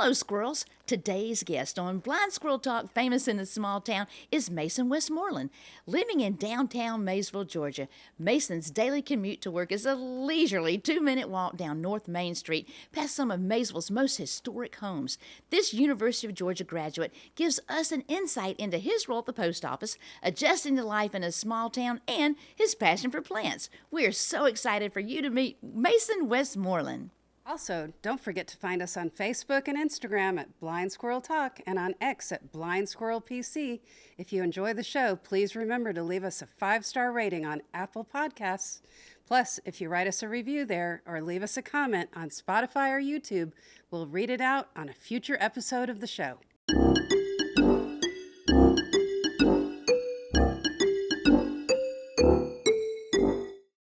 Hello, squirrels. Today's guest on Blind Squirrel Talk, famous in a small town, is Mason Westmoreland. Living in downtown Maysville, Georgia, Mason's daily commute to work is a leisurely 2-minute walk down North Main Street past some of Maysville's most historic homes. This University of Georgia graduate gives us an insight into his role at the post office, adjusting to life in a small town, and his passion for plants. We are so excited for you to meet Mason Westmoreland. Also, don't forget to find us on Facebook and Instagram at Blind Squirrel Talk and on X at Blind Squirrel PC. If you enjoy the show, please remember to leave us a 5-star rating on Apple Podcasts. Plus, if you write us a review there or leave us a comment on Spotify or YouTube, we'll read it out on a future episode of the show.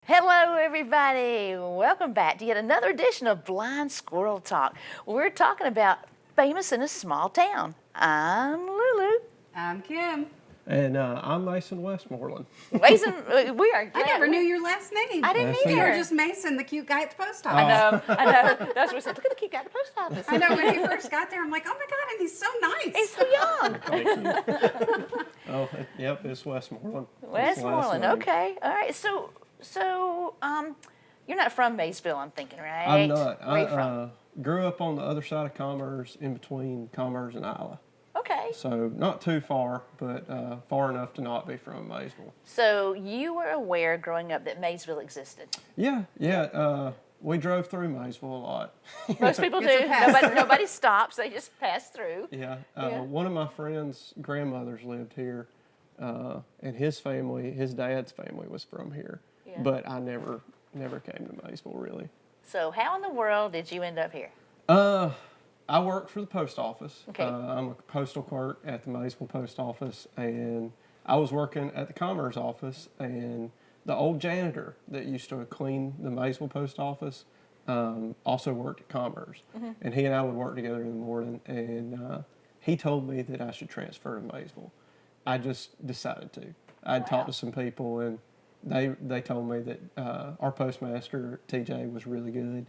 Hello, everybody. Welcome back to yet another edition of Blind Squirrel Talk. We're talking about famous in a small town. I'm Lulu. I'm Kim. And I'm Mason Westmoreland. Mason, we are glad. I never knew your last name. I didn't Mason. You either. were just Mason, the cute guy at the post office. I know. That's what we said. Look at the cute guy at the post office. I know, when he first got there, I'm like, oh my God, and he's so nice. He's so young. Thank you. Oh, yep, it's Westmoreland. Westmoreland. Okay. All right. So, you're not from Maysville, I'm thinking, right? I'm not. Where are you I from? grew up on the other side of Commerce, in between Commerce and Isla. Okay. So not too far, but far enough to not be from Maysville. So you were aware growing up that Maysville existed? Yeah. We drove through Maysville a lot. Most people do. It's a pass. Nobody stops. They just pass through. Yeah. Yeah. One of my friends' grandmothers lived here, and his dad's family was from here. Yeah. But I never came to Maysville, really. So how in the world did you end up here? I work for the post office. Okay. I'm a postal clerk at the Maysville Post Office, and I was working at the Commerce office, and the old janitor that used to clean the Maysville Post Office also worked at Commerce. Mm-hmm. And he and I would work together in the morning, and he told me that I should transfer to Maysville. I just decided to. I'd talked to some people, and they told me that our postmaster, TJ, was really good,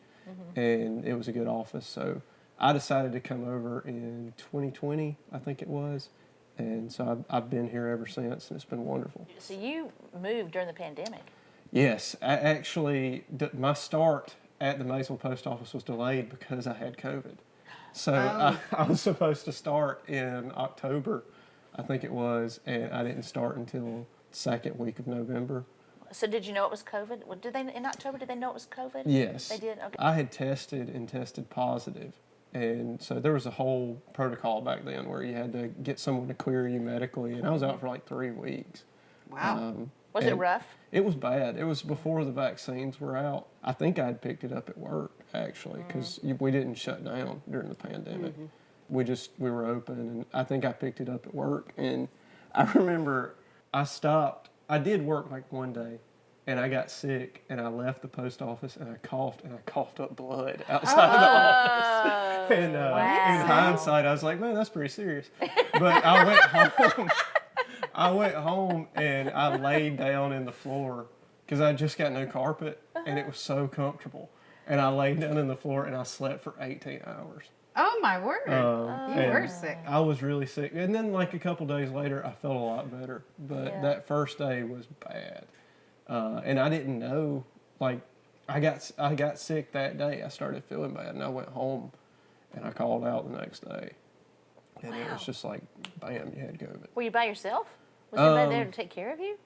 and it was a good office. So I decided to come over in 2020, I think it was, and so I've been here ever since, and it's been wonderful. So you moved during the pandemic. Yes, my start at the Maysville Post Office was delayed because I had COVID. So I was supposed to start in October, I think it was, and I didn't start until the second week of November. So did you know it was COVID? In October, did they know it was COVID? Yes. They did? Okay. I had tested positive. And so there was a whole protocol back then where you had to get someone to clear you medically. And I was out for like 3 weeks. Wow. Was it rough? It was bad. It was before the vaccines were out. I think I'd picked it up at work, actually, because we didn't shut down during the pandemic. We were open, and I think I picked it up at work. And I remember I did work like one day, and I got sick, and I left the post office, and I coughed up blood outside of the office. And in hindsight, I was like, man, that's pretty serious. But I went home, and I laid down in the floor because I just got new carpet, and it was so comfortable. And I laid down in the floor, and I slept for 18 hours. Oh, my word. You were sick. I was really sick. And then like a couple days later, I felt a lot better. But that first day was bad. And I didn't know, like, I got sick that day. I started feeling bad, and I went home, and I called out the next day. And it was just like, bam, you had COVID. Were you by yourself? Was anybody there to take care of you?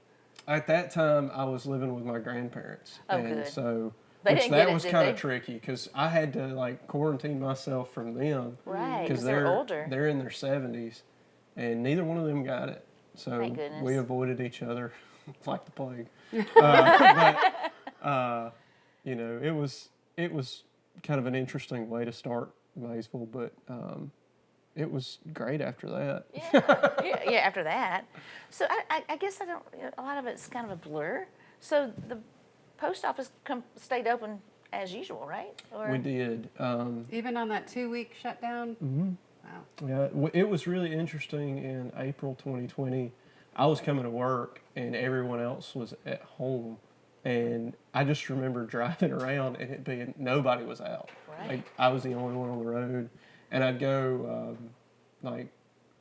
At that time, I was living with my grandparents. Oh, and good. So They didn't get it, was did kind they? of tricky because I had to like quarantine myself from them. Right, because they're older. They're in their 70s, and neither one of them got it. So Thank goodness. we avoided each other like the plague. You know, it was kind of an interesting way to start Maysville, but it was great after that. Yeah, after that. So I guess a lot of it's kind of a blur. So the post office stayed open as usual, right? Or? We did. Even on that 2-week shutdown? Mm-hmm. Wow. Yeah, it was really interesting in April 2020. I was coming to work and everyone else was at home. And I just remember driving around and it being nobody was out. Right. Like I was the only one on the road. and I'd go like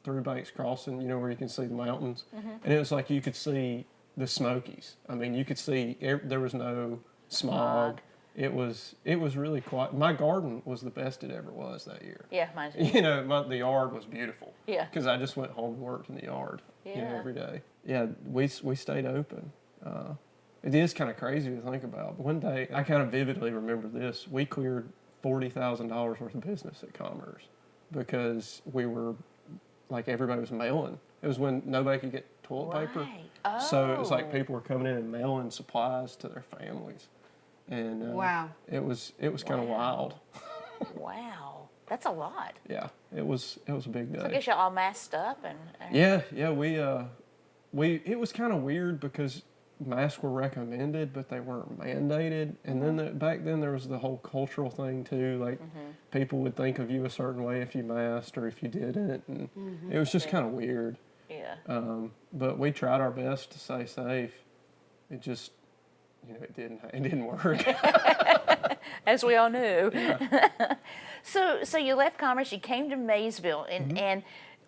through Banks Crossing, where you can see the mountains, and it was like you could see the Smokies. I mean, you could see there was no smog. It was really quiet. My garden was the best it ever was that year. Yeah, mine too. The yard was beautiful. Yeah. Because I just went home and worked in the yard. Yeah. Every day. Yeah, we stayed open. It is kind of crazy to think about. But one day, I kind of vividly remember this. We cleared $40,000 worth of business at Commerce because we were, like, everybody was mailing. It was when nobody could get toilet paper. Oh. So it was like people were coming in and mailing supplies to their families. And Wow. It was kind of wild. Wow. That's a lot. Yeah, it was a big day. So I guess y'all all masked up and Yeah, we it was kind of weird because masks were recommended, but they weren't mandated. And then back then there was the whole cultural thing too. Like people would think of you a certain way if you masked or if you didn't, and it was just kind of weird. Yeah. But we tried our best to stay safe. It just, it didn't work. As we all knew. Yeah. So you left Commerce, you came to Maysville, and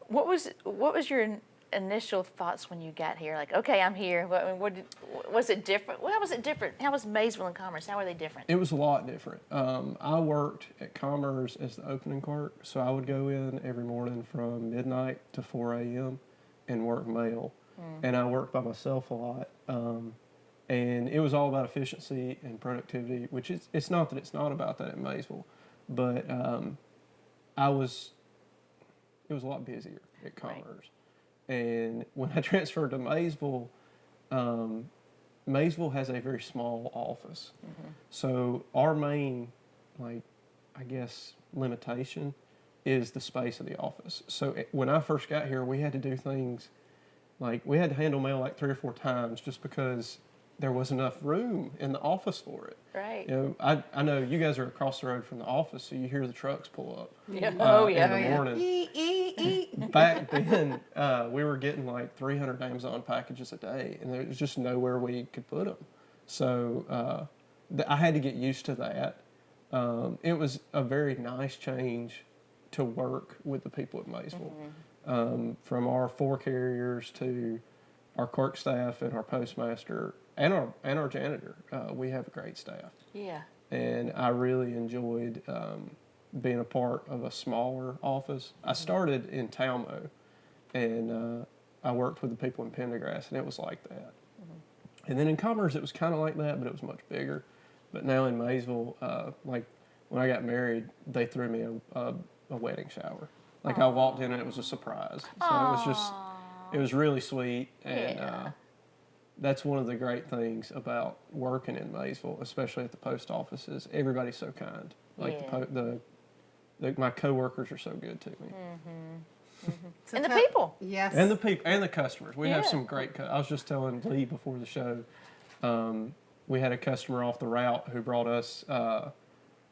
what was your initial thoughts when you got here? Like, okay, I'm here. Was it different? How was it different? How was Maysville and Commerce? How were they different? It was a lot different. I worked at Commerce as the opening clerk, so I would go in every morning from midnight to 4 a.m. and work mail. And I worked by myself a lot. And it was all about efficiency and productivity, which it's not that it's not about that at Maysville, but it was a lot busier at Commerce. Right. And when I transferred to Maysville, Maysville has a very small office. So our main, limitation is the space of the office. So when I first got here, we had to do things we had to handle mail 3 or 4 times just because there was enough room in the office for it. Right. I know you guys are across the road from the office, so you hear the trucks pull up. Yeah. In the morning. Back then, we were getting 300 Amazon packages a day, and there was just nowhere we could put them. So I had to get used to that. It was a very nice change to work with the people at Maysville. From our 4 carriers to our clerk staff and our postmaster and our janitor, we have a great staff. Yeah. And I really enjoyed being a part of a smaller office. I started in Talmo, and I worked with the people in Pendergrass, and it was like that. And then in Commerce, it was kind of like that, but it was much bigger. But now in Maysville, when I got married, they threw me a wedding shower. I walked in and it was a surprise. So it was really sweet. And that's one of the great things about working in Maysville, especially at the post office, is everybody's so kind. My coworkers are so good to me. So And the people. Yes. And the people and the customers. We have some great. I was just telling Lee before the show. We had a customer off the route who brought us. I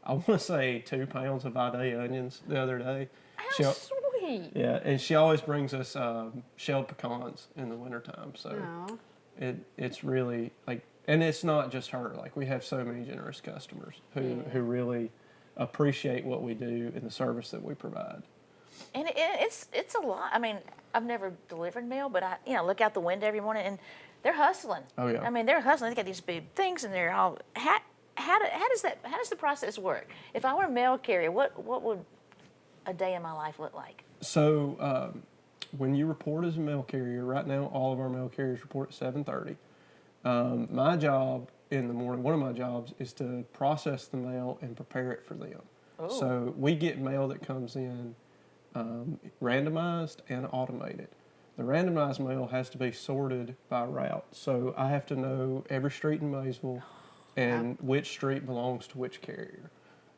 want to say 2 pounds of Ide onions the other day. How sweet. Yeah, and she always brings us shelled pecans in the wintertime. So it's really and it's not just her. We have so many generous customers who really appreciate what we do and the service that we provide. And it's a lot. I mean, I've never delivered mail, but I look out the window every morning and they're hustling. Oh yeah. I mean, they're hustling. They got these big things, and they're all. How does the process work? If I were a mail carrier, what would a day in my life look like? So when you report as a mail carrier, right now all of our mail carriers report at 7:30. My job in the morning, one of my jobs is to process the mail and prepare it for them. Oh. So we get mail that comes in randomized and automated. The randomized mail has to be sorted by route. So I have to know every street in Maysville and which street belongs to which carrier.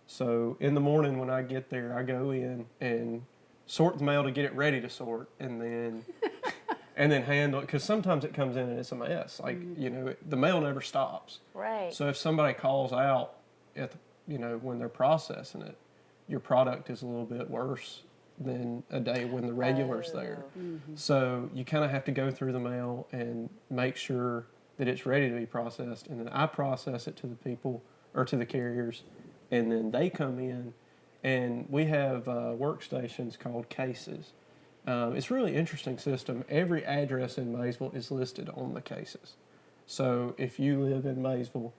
So in the morning when I get there, I go in and sort the mail to get it ready to sort, and then handle it, because sometimes it comes in and it's a mess. The mail never stops. Right. So if somebody calls out when they're processing it, your product is a little bit worse than a day when the regular's there. Mm-hmm. So you kind of have to go through the mail and make sure that it's ready to be processed, and then I process it to the people or to the carriers, and then they come in And we have workstations called cases. It's a really interesting system. Every address in Maysville is listed on the cases. So if you live in Maysville,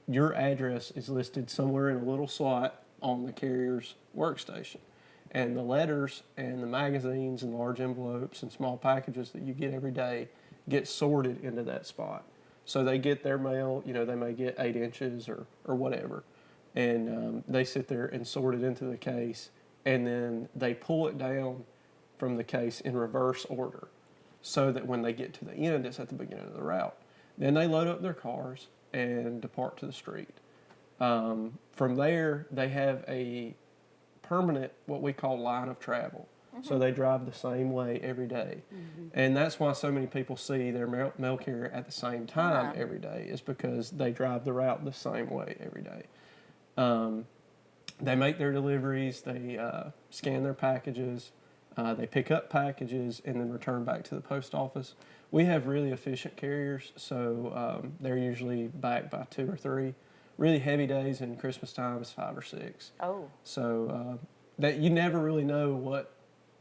your address is listed somewhere in a little slot on the carrier's workstation. And the letters and the magazines and large envelopes and small packages that you get every day get sorted into that spot. So they get their mail, they may get 8 inches or whatever. And they sit there and sort it into the case. And then they pull it down from the case in reverse order so that when they get to the end, it's at the beginning of the route. Then they load up their cars and depart to the street. From there, they have a permanent, what we call line of travel. So they drive the same way every day. And that's why so many people see their mail carrier at the same time every day, is because they drive the route the same way every day. They make their deliveries, they scan their packages, they pick up packages, and then return back to the post office. We have really efficient carriers, so they're usually back by 2 or 3. Really heavy days in Christmas time is 5 or 6. Oh. So that you never really know what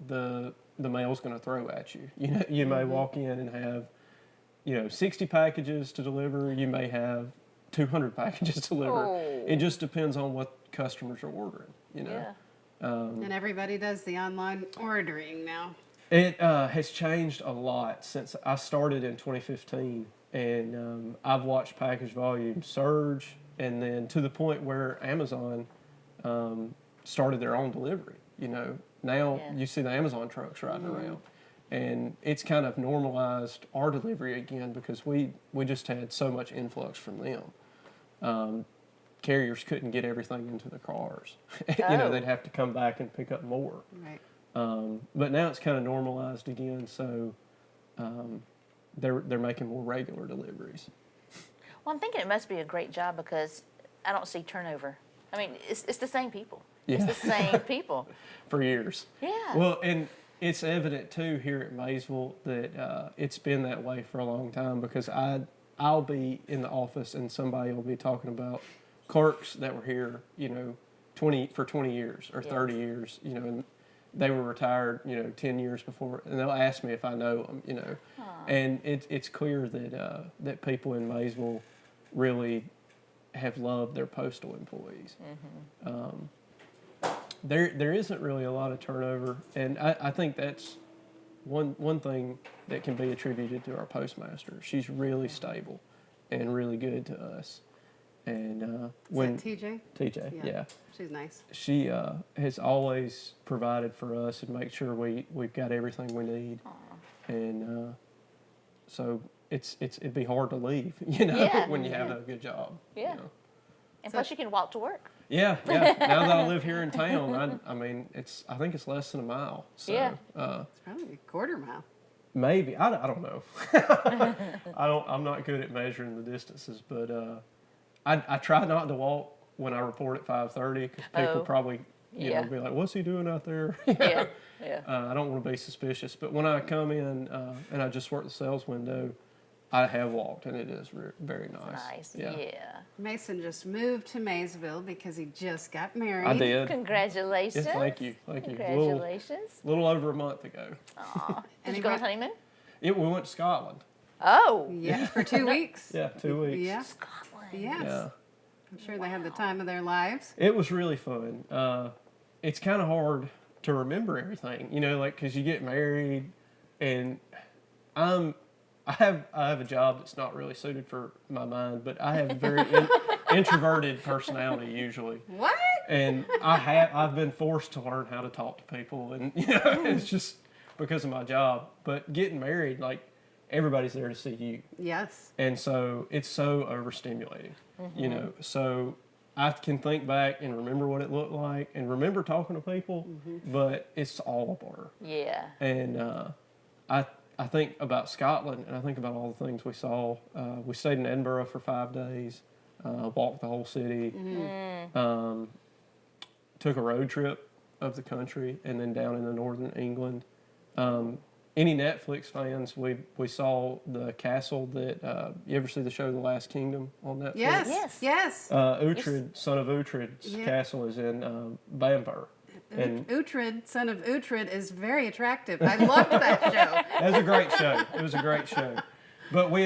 the mail's going to throw at you. You may walk in and have 60 packages to deliver. You may have 200 packages to deliver. Oh. It just depends on what customers are ordering. Yeah. And everybody does the online ordering now. It has changed a lot since I started in 2015, and I've watched package volume surge, and then to the point where Amazon started their own delivery. Now you see the Amazon trucks riding around, and it's kind of normalized our delivery again because we just had so much influx from them. Carriers couldn't get everything into the cars. They'd have to come back and pick up more. Right. But now it's kind of normalized again, so they're making more regular deliveries. Well, I'm thinking it must be a great job because I don't see turnover. I mean, it's the same people. Yeah. It's the same people. For years. Yeah. Well, and it's evident too here at Maysville that it's been that way for a long time, because I'll be in the office and somebody will be talking about clerks that were here, 20 years or 30 years, and they were retired, 10 years before, and they'll ask me if I know them, and it's clear that people in Maysville really have loved their postal employees. There isn't really a lot of turnover, and I think that's one thing that can be attributed to our postmaster. She's really stable and really good to us. And when TJ? TJ, yeah. She's nice. She has always provided for us and make sure we've got everything we need. And so it'd be hard to leave, when you have a good job. Yeah. And plus you can walk to work. Yeah. Now that I live here in town, I think it's less than a mile. So, Yeah. It's probably a quarter mile. Maybe. I don't know. I'm not good at measuring the distances, but I try not to walk when I report at 5:30 because people probably be like, "What's he doing out there?" Yeah. I don't want to be suspicious, but when I come in and I just work the sales window, I have walked, and it is very nice. Yeah. Mason just moved to Maysville because he just got married. I did. Congratulations. Yes, thank you. Congratulations. A little over a month ago. Aw. Did you go on honeymoon? We went to Scotland. Oh. Yeah, for 2 weeks. Yeah, 2 weeks. Yeah. Scotland. Yes. Yeah. I'm sure they had the time of their lives. It was really fun. It's kind of hard to remember everything, because you get married, and I have a job that's not really suited for my mind, but I have a very introverted personality usually. What? And I've been forced to learn how to talk to people, and it's just because of my job. But getting married, everybody's there to see you. Yes. And so it's so overstimulating, So I can think back and remember what it looked like and remember talking to people, but it's all a blur. Yeah. And I think about Scotland, and I think about all the things we saw. We stayed in Edinburgh for 5 days, walked the whole city, took a road trip of the country, and then down into northern England. any Netflix fans, we saw the castle that you ever see the show The Last Kingdom on Netflix? Yes. Yes. Yes. Uhtred, son of Uhtred's Yeah. castle is in Bamberg. And Uhtred, son of Uhtred, is very attractive. I loved that show. it was a great show. It was a great show. But we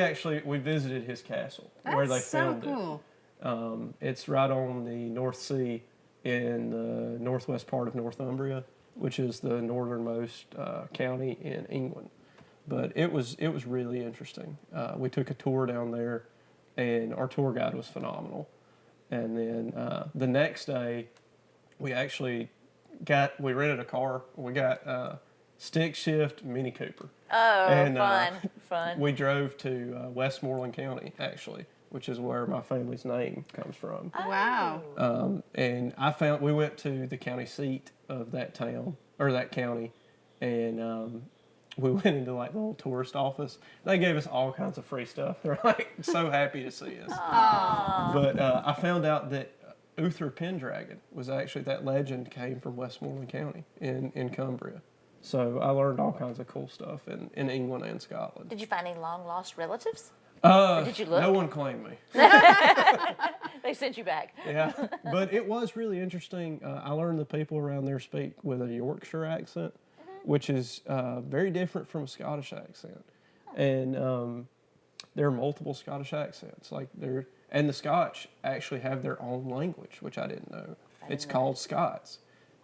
visited his castle where they That's so filmed cool. it. It's right on the North Sea in the northwest part of Northumbria, which is the northernmost county in England. But it was really interesting. We took a tour down there, and our tour guide was phenomenal. And then the next day, we rented a car. We got stick shift Mini Cooper. Oh, And, fun. We drove to Westmoreland County, actually, which is where my family's name comes from. Wow. And we went to the county seat of that town, or that county, and we went into like the little tourist office. They gave us all kinds of free stuff. They're like so happy to see us. But I found out that Uther Pendragon was actually, that legend came from Westmoreland County in Cumbria. So I learned all kinds of cool stuff in England and Scotland. Did you find any long lost relatives? Or did you look? No one claimed me. They sent you back. Yeah, but it was really interesting. I learned the people around there speak with a Yorkshire accent, which is very different from a Scottish accent. And there are multiple Scottish accents. And the Scotch actually have their own language, which I didn't know. It's called Scots.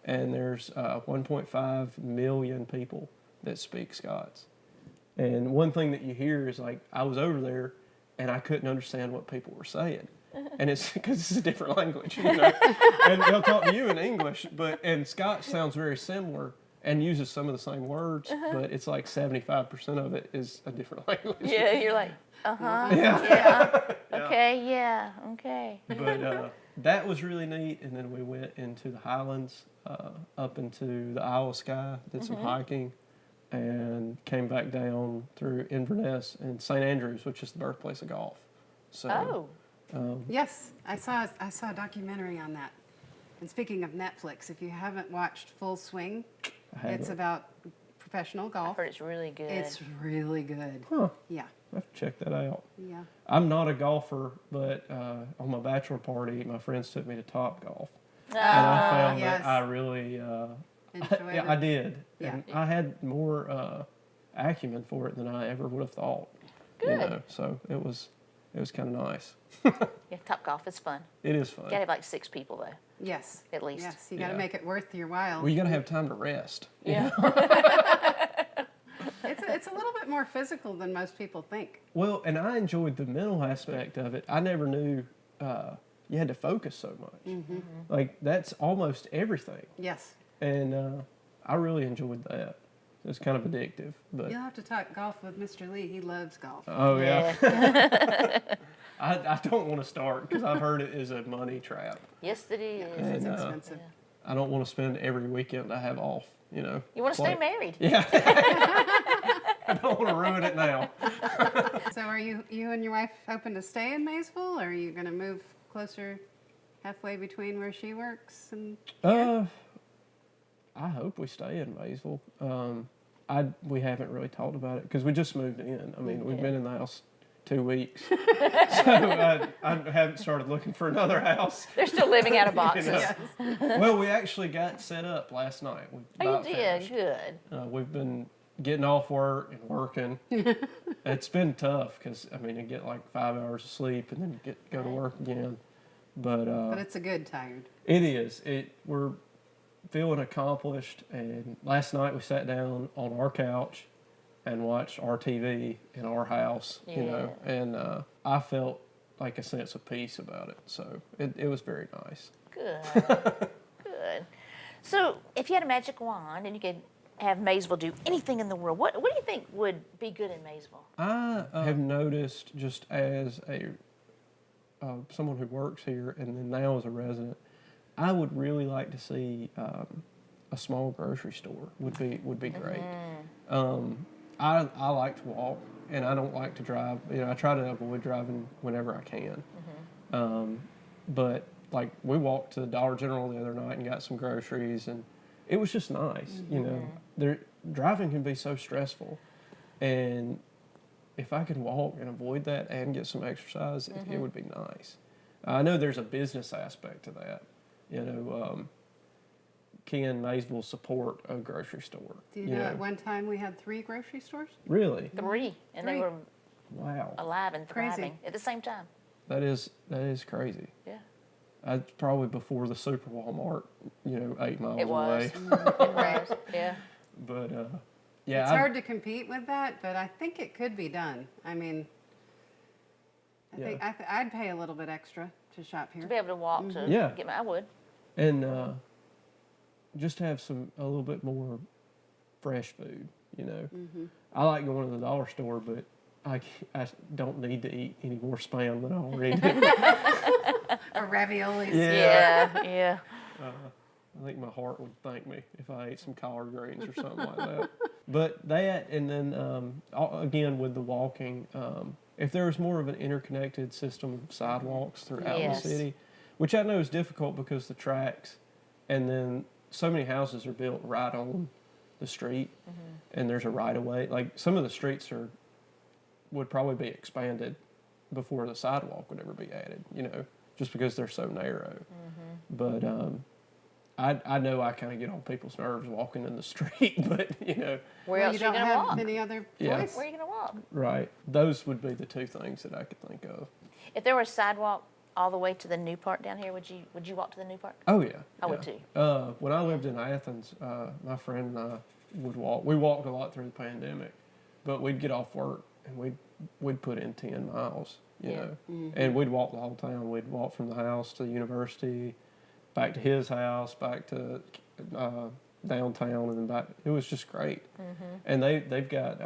And there's 1.5 million people that speak Scots. And one thing that you hear is like, I was over there and I couldn't understand what people were saying. And it's because it's a different language, you know. And they'll talk to you in English, and Scotch sounds very similar and uses some of the same words, but it's like 75% of it is a different language. Yeah, you're like, Yeah. okay, yeah, okay. But that was really neat. And then we went into the Highlands, up into the Isle of Skye, did some hiking, and came back down through Inverness and St. Andrews, which is the birthplace of golf. So, Yes, I saw a documentary on that. And speaking of Netflix, if you haven't watched Full Swing, it's about professional I golf. heard it's really good. It's really good. Huh. Yeah. I have to check that out. Yeah. I'm not a golfer, but on my bachelor party, my friends took me to Top Golf. And Ah, I found yes. that I really, Enjoyed I it. did. Yeah. And I had more acumen for it than I ever would have thought. Good. You know? So it was kind of nice. Yeah, Top Golf is fun. It is fun. You gotta have like 6 people though, Yes. at least. Yes, you got to Yeah. make it worth your while. Well, you got to have time to rest. Yeah. It's a little bit more physical than most people think. Well, and I enjoyed the mental aspect of it. I never knew you had to focus so much. Like, that's almost everything. Yes. And I really enjoyed that. It's kind of addictive. But You'll have to talk golf with Mr. Lee. He loves golf. oh, yeah. I don't want to start because I've heard it is a money trap. Yes, it is. It's And, expensive. I don't want to spend every weekend I have off, you know. You want to stay Play- married? Yeah. I don't want to ruin it now. So are you and your wife hoping to stay in Maysville, or are you going to move closer halfway between where she works and I hope we stay in Maysville. We haven't really talked about it because we just moved in. I mean, we've been in the house 2 weeks, so I haven't started looking for another house. They're still living out of You boxes. know? Well, we actually got set up last night. We Oh, you about did? finished. Good. We've been getting off work and working. It's been tough because I mean, you get like 5 hours of sleep and then go to work again. But it's a good tired. it is. We're feeling accomplished. And last night we sat down on our couch and watched our TV in our house. You know, and I felt like a sense of peace about it. So it was very nice. Good. Good. So, if you had a magic wand and you could have Maysville do anything in the world, what do you think would be good in Maysville? I have noticed, just as a someone who works here and then now as a resident, I would really like to see a small grocery store. Would be great. I like to walk and I don't like to drive. You know, I try to avoid driving whenever I can. But like we walked to the Dollar General the other night and got some groceries, and it was just nice. You know, driving can be so stressful, and if I could walk and avoid that and get some exercise, it would be nice. I know there's a business aspect to that. You know, can Maysville support a grocery store? Do you know at one time we had 3 grocery stores? Really? 3, and they 3. were Wow. alive and Crazy. thriving at the same time. That is crazy. Yeah, That's probably before the Super Walmart, 8 miles it was. away. It was. Yeah. But It's hard to compete with that, but I think it could be done. I mean, I think I'd pay a little bit extra to shop here. To be able to walk to Yeah. get I would. And just have a little bit more fresh food, I like going to the dollar store, but I don't need to eat any more Spam than I already do. Or raviolis. Yeah. I think my heart would thank me if I ate some collard greens or something like that. But that, and then again with the walking, if there was more of an interconnected system of sidewalks throughout Yes. the city, which I know is difficult because the tracks, and then so many houses are built right on the street, and there's a right of way. Like some of the streets would probably be expanded before the sidewalk would ever be added, just because they're so narrow. But I know I kind of get on people's nerves walking in the street, but Where else you are don't you gonna have walk? any other Yeah. choice. Where are you gonna walk? right, those would be the 2 things that I could think of. If there were a sidewalk all the way to the new park down here, would you walk to the new park? Oh yeah, I would too. When I lived in Athens, my friend and I would walk. We walked a lot through the pandemic, but we'd get off work and we'd put in 10 miles, and we'd walk the whole town. We'd walk from the house to the university, back to his house, back to downtown, and then back. It was just great. And they've got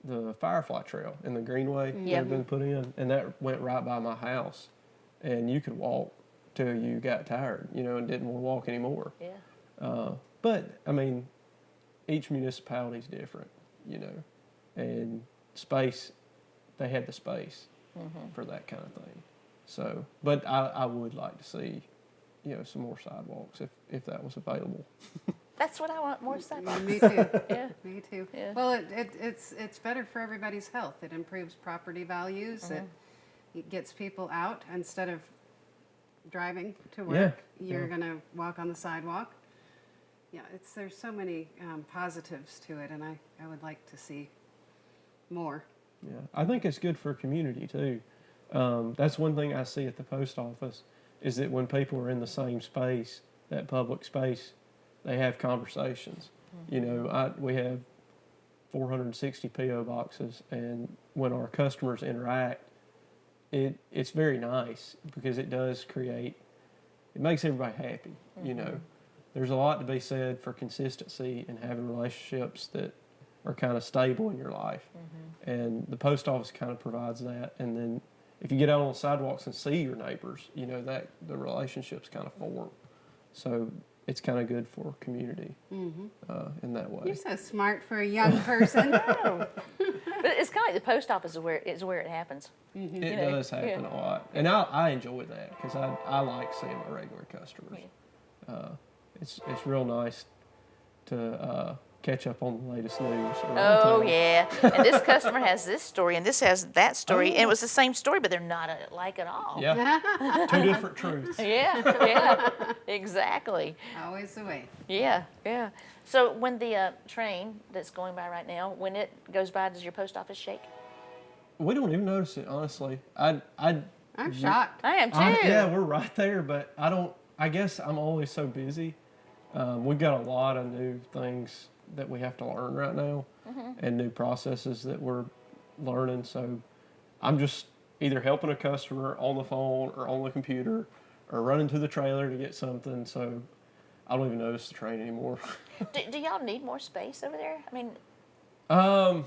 the Firefly Trail in the Greenway Yep. they've been put in, and that went right by my house, and you could walk till you got tired, and didn't want to walk anymore. Yeah. But I mean, each municipality's different, and space. They had the space for that kind of thing. So, but I would like to see, some more sidewalks if that was available. That's what I want, more sidewalks. Me too. Yeah. Me too. Yeah. Well, it's better for everybody's health. It improves property values. It gets people out instead of driving to work. You're gonna walk on the sidewalk. Yeah, there's so many positives to it, and I would like to see more. Yeah, I think it's good for community too. That's one thing I see at the post office is that when people are in the same space, that public space, they have conversations. We have 460 PO boxes, and when our customers interact, it's very nice because it makes everybody happy. There's a lot to be said for consistency and having relationships that are kind of stable in your life. And the post office kind of provides that. And then if you get out on the sidewalks and see your neighbors, that the relationships kind of form. So it's kind of good for community in that way. You're so smart for a young person. But it's kind of like the post office is where it happens. It does happen a lot. And I enjoy that because I like seeing my regular customers. It's real nice to catch up on the latest news. Oh, yeah. And this customer has this story, and this has that story. And it was the same story, but they're not alike at all. Yeah. 2 different truths. Yeah, exactly. Always the way. Yeah. So when the train that's going by right now, when it goes by, does your post office shake? We don't even notice it, honestly. I'm shocked. I am too. Yeah, we're right there, but I guess I'm always so busy. We've got a lot of new things that we have to learn right now and new processes that we're learning. So I'm just either helping a customer on the phone or on the computer or running to the trailer to get something. So I don't even notice the train anymore. Do y'all need more space over there? I mean,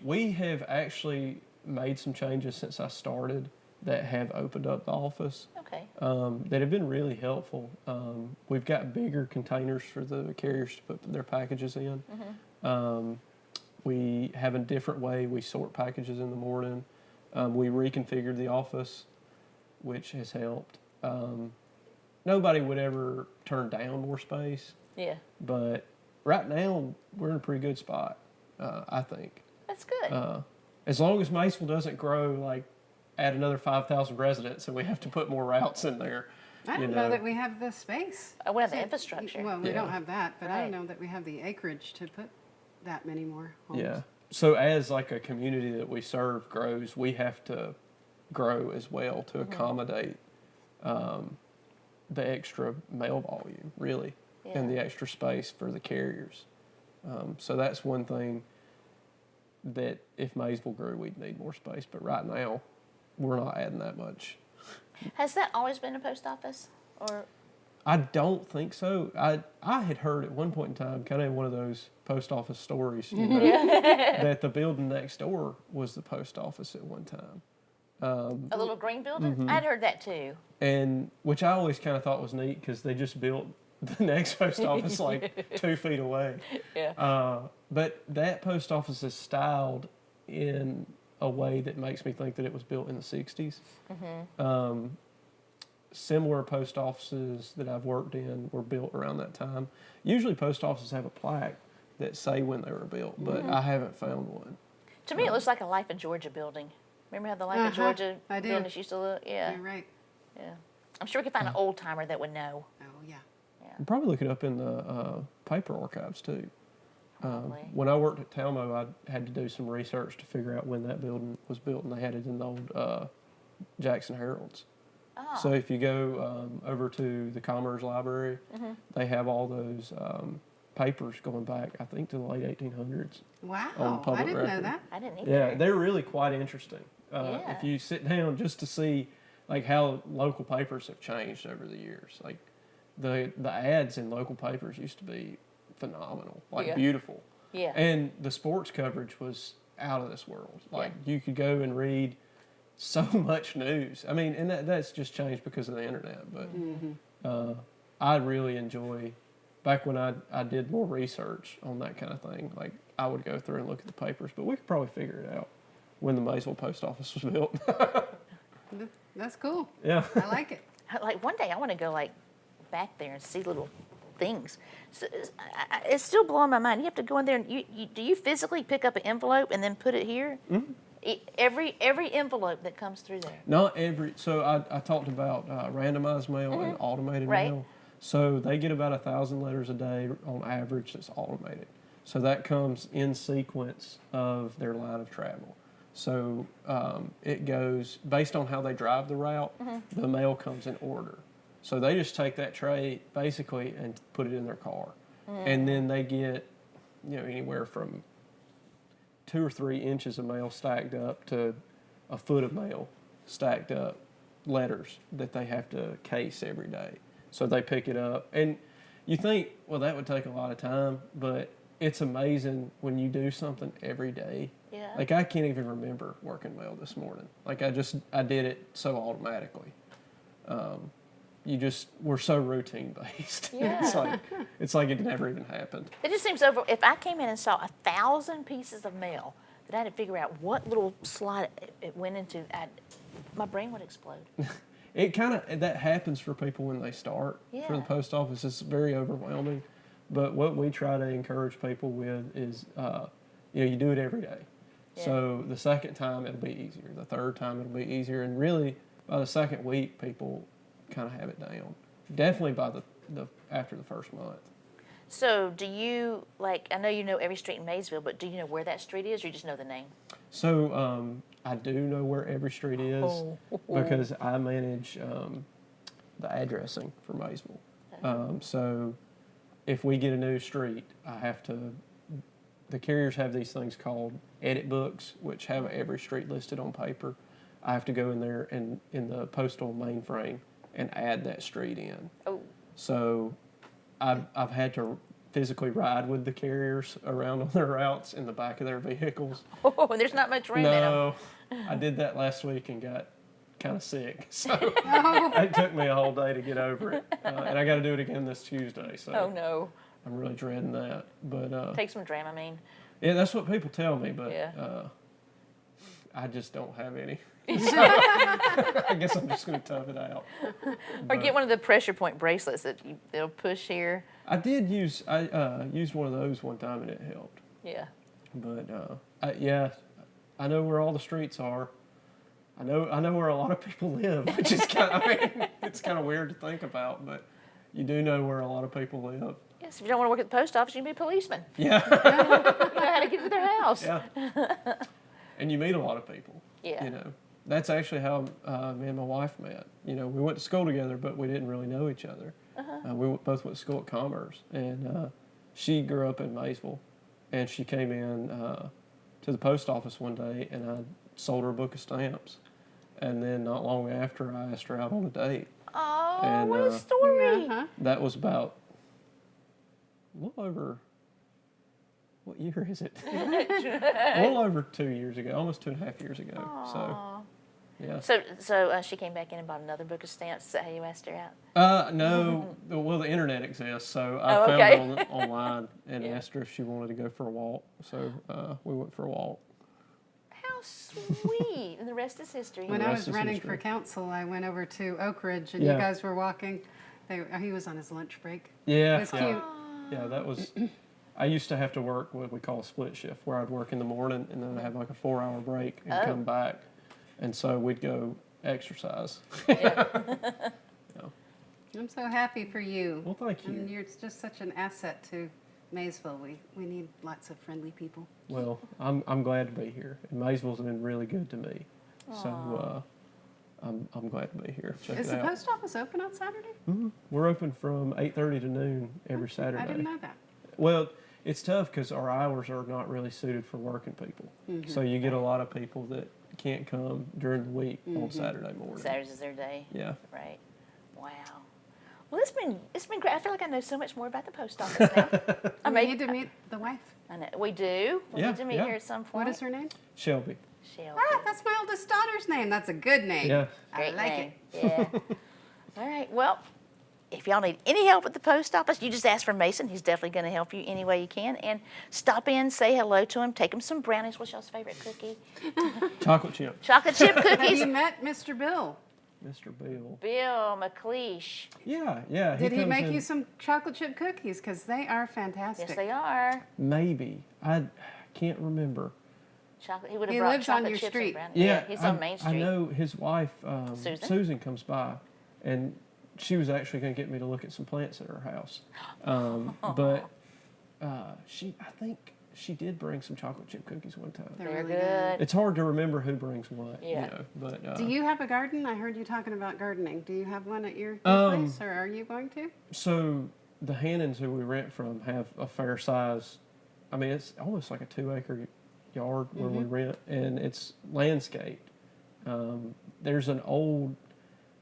we have actually made some changes since I started that have opened up the office. okay. That have been really helpful. We've got bigger containers for the carriers to put their packages in. We have a different way we sort packages in the morning. We reconfigured the office, which has helped. Nobody would ever turn down more space. Yeah. But right now, we're in a pretty good spot, I think. That's good. As long as Maysville doesn't grow, like, add another 5,000 residents and we have to put more routes in there. I don't know that we have the space. We have the infrastructure. Well, we Yeah. don't have that, but I Right. don't know that we have the acreage to put that many more homes. Yeah. So as like a community that we serve grows, we have to grow as well to accommodate the extra mail volume, really, and Yeah. the extra space for the carriers. So that's one thing that if Maysville grew, we'd need more space. But right now, we're not adding that much. Has that always been a post office? Or I don't think so. I had heard at one point in time, kind of one of those post office stories, you know, that the building next door was the post office at one time. a little green building? I'd heard that too. And which I always kind of thought was neat because they just built the next post office like 2 feet away. Yeah. But that post office is styled in a way that makes me think that it was built in the 60s. Similar post offices that I've worked in were built around that time. Usually post offices have a plaque that say when they were built, but I haven't found one. To me, it looks like a Life in Georgia building. Remember how the Life in Georgia I do. buildings used to look? Yeah. You're right. Yeah. I'm sure we could find an old timer that would know. Oh, yeah. You probably look it up in the paper archives too. Probably. When I worked at Talmo, I had to do some research to figure out when that building was built, and they had it in the old Jackson Heralds. Oh. So if you go over to the Commerce Library, they have all those papers going back, I think, to the late 1800s. Wow. On public I didn't know record. that. I didn't either. Yeah, they're really quite interesting. Yeah. If you sit down just to see like how local papers have changed over the years, like the ads in local papers used to be phenomenal, like Yeah. beautiful. Yeah. And the sports coverage was out of this world. Like you could go and read so much news. I mean, and that's just changed because of the internet. But I really enjoy. Back when I did more research on that kind of thing, like I would go through and look at the papers. But we could probably figure it out when the Maysville post office was built. That's cool. Yeah. I like it. Like one day I want to go like back there and see little things. So, it's still blowing my mind. You have to go in there and do you physically pick up an envelope and then put it here? Mm-hmm. Every envelope that comes through there. Not every. So I talked about randomized mail and automated Right. mail. So they get about 1,000 letters a day on average. That's automated. So that comes in sequence of their line of travel. So it goes based on how they drive the route. The mail comes in order. So they just take that tray basically and put it in their car, and then they get, anywhere from 2 or 3 inches of mail stacked up to a foot of mail stacked up, letters that they have to case every day. So they pick it up, and you think, well, that would take a lot of time, but it's amazing when you do something every day. Yeah. Like I can't even remember working mail this morning. Like I did it so automatically. We're so routine based. Yeah. it's like it never even happened. It just seems over. If I came in and saw 1,000 pieces of mail that I had to figure out what little slot it went into, my brain would explode. It that happens for people when they start for the Yeah. post office. It's very overwhelming. But what we try to encourage people with is, you do it every day. Yeah. So the second time it'll be easier. The third time it'll be easier. And really, by the second week, people kind of have it down. Definitely by the after the first month. So do you, I know you know every street in Maysville, but do you know where that street is, or you just know the name? So I do know where every street is because I manage the addressing for Maysville. So if we get a new street, the carriers have these things called edit books, which have every street listed on paper. I have to go in there and in the postal mainframe and add that street in. Oh. So I've had to physically ride with the carriers around on their routes in the back of their vehicles. Oh, and there's not much room in them. No, I did that last week and got kind of sick. So it took me a whole day to get over it. And I got to do it again this Tuesday. So Oh, no. I'm really dreading that. But Take some Dramamine. yeah, that's what people tell me. But Yeah. I just don't have any. So, I guess I'm just going to tough it out. Or get one of the pressure point bracelets that they'll push here. I used one of those one time and it helped. Yeah. But I know where all the streets are. I know where a lot of people live, which is it's kind of weird to think about, but you do know where a lot of people live. Yes, if you don't want to work at the post office, you can be a policeman. Yeah. You know how to get to their house. Yeah. And you meet a lot of people. Yeah. You know, that's actually how me and my wife met. You know, we went to school together, but we didn't really know each other. We both went to school at Commerce, and she grew up in Maysville, and she came in to the post office one day, and I sold her a book of stamps. And then not long after, I asked her out on a date. Oh, And, what a story. That was about a little over, what year is it? A little over 2 years ago, almost 2.5 years ago. Aw. So, yeah. So she came back in and bought another book of stamps. Is that how you asked her out? No, well, the internet exists, so I Oh, found okay. her online and Yeah. asked her if she wanted to go for a walk. So we went for a walk. How sweet. And the rest is history. When The I rest was is running history. for council, I went over to Oak Ridge, and Yeah. you guys were walking. He was on his lunch break. Yeah, It was yeah. cute. Yeah, that was. I used to have to work what we call a split shift, where I'd work in the morning and then I'd have like a 4-hour break and come back, and so we'd go exercise. I'm so happy for you. Well, thank you. And you're just such an asset to Maysville. We need lots of friendly people. Well, I'm glad to be here. And Maysville's been really good to me, so I'm glad to be here. Check Is it the out. post office open on Saturday? We're open from 8:30 to noon every Saturday. I didn't know that. Well, it's tough because our hours are not really suited for working people. So you get a lot of people that can't come during the week on Saturday morning. Saturdays is their day. Yeah. Right. Wow. Well, it's been great. I feel like I know so much more about the post office now. We need to meet the wife. I know we do. We Yeah, need to meet yeah. here at some point. What is her name? Shelby. Shelby. Ah, that's my oldest daughter's name. That's a good name. Yeah. I Great like name. it. Yeah. All right. Well, if y'all need any help at the post office, you just ask for Mason. He's definitely going to help you any way you can. And stop in, say hello to him, take him some brownies. What's y'all's favorite cookie? Chocolate chip. Chocolate chip Have cookies. you met Mr. Bill? Mr. Bill. Bill McLeish. Yeah, yeah. Did he comes make in- you some chocolate chip cookies? Because they are fantastic. Yes, they are. Maybe. I can't remember. Chocolate. He would have He brought lives on chocolate your chips street. and brownies. Yeah, he's I, on Main Street. I know his wife, Susan? comes by, and she was actually going to get me to look at some plants at her house. But I think she did bring some chocolate chip cookies one time. They're They're really good. It's hard to remember who brings what, Yeah. you know. But Do you have a garden? I heard you talking about gardening. Do you have one at your place, or are you going to? so the Hannons who we rent from have a fair size. I mean, it's almost like a 2-acre yard where we rent, and it's landscaped. There's an old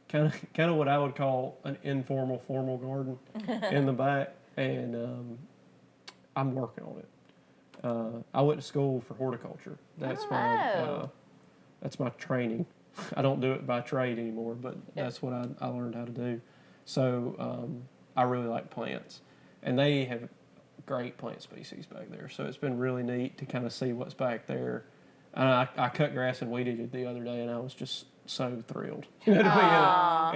kind of what I would call an informal formal garden in the back, and I'm working on it. I went to school for horticulture. That's that's my training. I don't do it by trade anymore, but that's what I learned how to do. So I really like plants, and they have great plant species back there. So it's been really neat to kind of see what's back there. I cut grass and weeded it the other day, and I was just so thrilled to be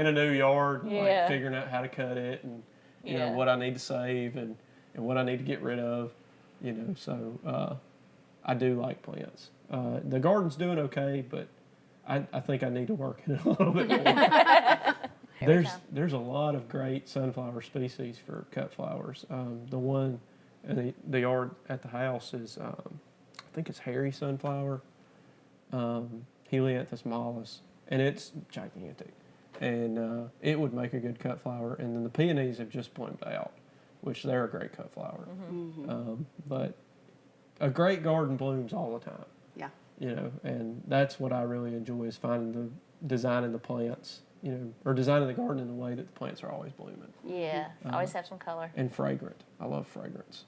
in a new yard, Yeah. like figuring out how to cut it and you know Yeah. what I need to save and what I need to get rid of. You know, so I do like plants. The garden's doing okay, but I think I need to work in it a little bit more. There's a lot of great sunflower species for cut flowers. The one in the yard at the house is I think it's hairy sunflower, Helianthus mollis, and it's gigantic, and it would make a good cut flower. And then the peonies have just bloomed out, which they're a great cut flower. But a great garden blooms all the time. Yeah. You know, and that's what I really enjoy is designing the plants, you know, or designing the garden in a way that the plants are always blooming Yeah. Always have some color. and fragrant. I love fragrance.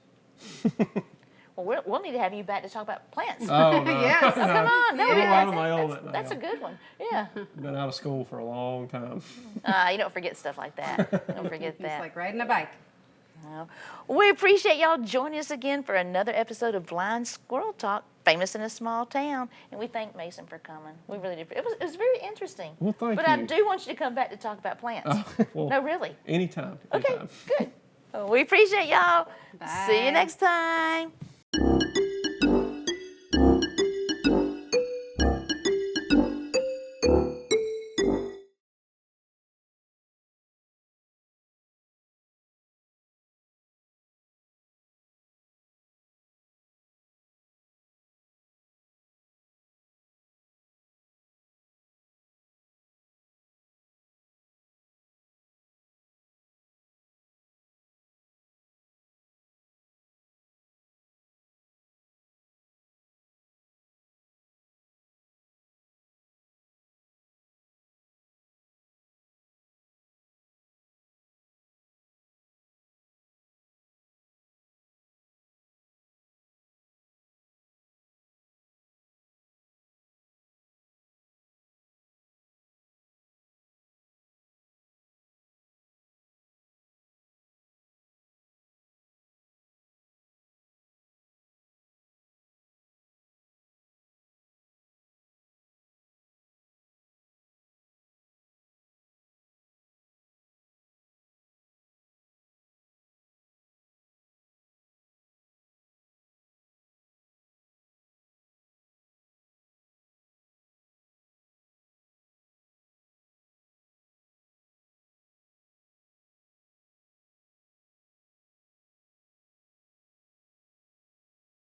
Well, we'll need to have you back to talk about plants. Oh no! Yes. Come on, no, Get out of that's, my that's, element that's a now. good one. Yeah. Been out of school for a long time. You don't forget stuff like that. Don't forget It's that. like riding a bike. We appreciate y'all joining us again for another episode of Blind Squirrel Talk. famous in a small town. And we thank Mason for coming. We really did. It was very interesting. Well, thank but you. I do want you to come back to talk about plants. Well, No, really. Anytime. Okay, good. Well, we appreciate y'all. See you Bye. next time.